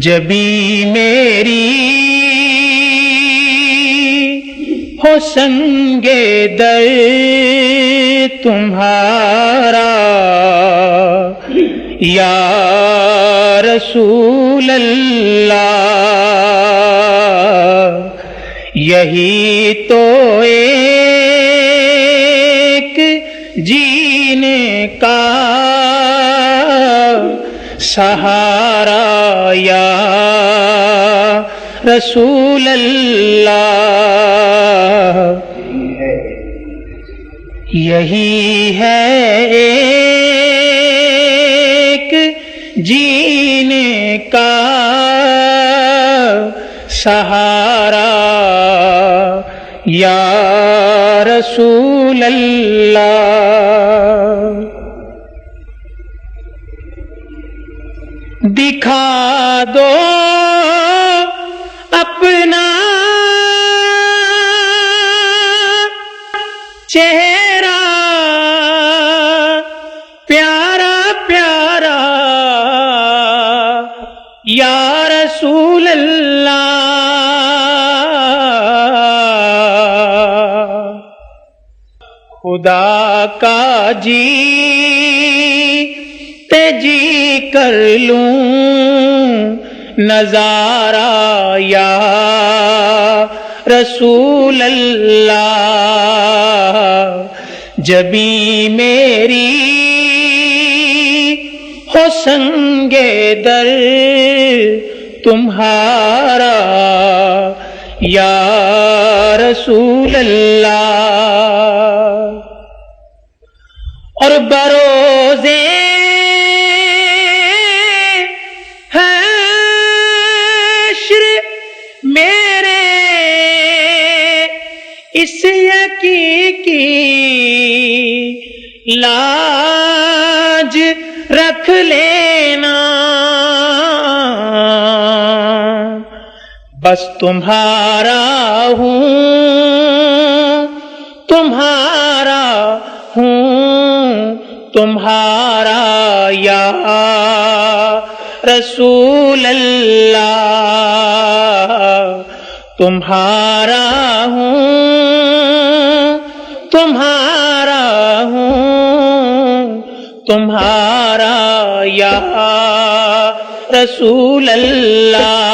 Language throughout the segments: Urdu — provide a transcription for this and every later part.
جبی میری ہو سنگ در تمہارا یا رسول اللہ، یہی تو ایک جینے کا سہارا یا رسول اللہ، یہی ہے ایک جینے کا سہارا یا رسول اللہ۔ دکھا دو اپنا چہرہ پیارا پیارا یا رسول اللہ، خدا کا جی جی کر لوں نظارہ یا رسول اللہ، جبی میری ہو سنگ در تمہارا یا رسول اللہ، اور بروزے اس یقین کی لاج رکھ لینا، بس تمہارا ہوں تمہارا ہوں تمہارا یا رسول اللہ، تمہارا ہوں تمہارا ہوں تمہارا یا رسول اللہ،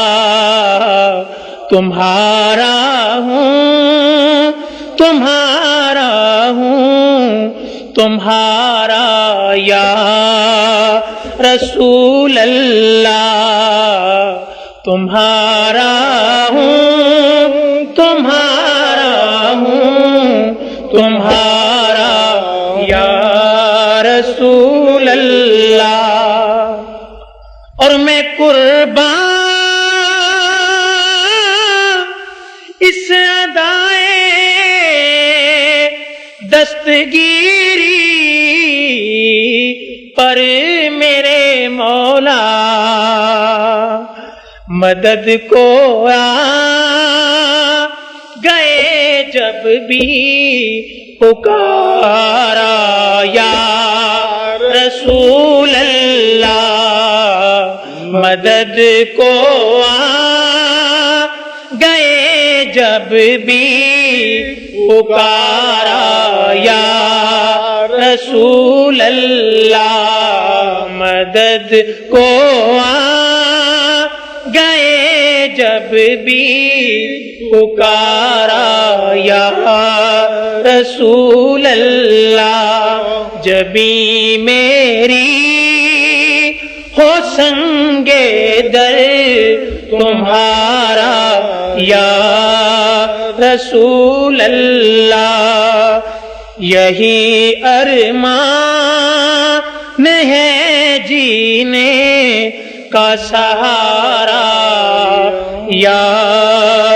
تمہارا ہوں تمہارا ہوں تمہارا یا رسول اللہ، تمہارا ہوں تمہارا ہوں تمہارا یا رسول اللہ، اور میں قربان اس ادائے دستگیری پر میرے مولا، مدد کو آ گئے جب بھی پکارا یا رسول اللہ، مدد کو آ گئے جب بھی پکارا یا رسول اللہ، مدد کو آ گئے جب بھی پکارا یا رسول اللہ، جبی میری ہو سنگ در تمہارا یا رسول اللہ، یہی ارمان ہے جینے کا سہارا یا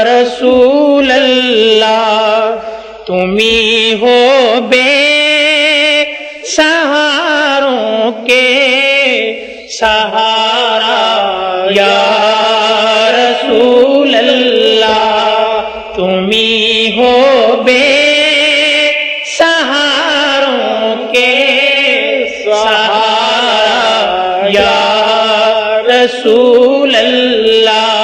رسول اللہ، تمہیں ہو بے سہاروں کے سہارا یا رسول اللہ، تمہیں ہو بے سہاروں کے سہارا یا رسول اللہ۔ اللہ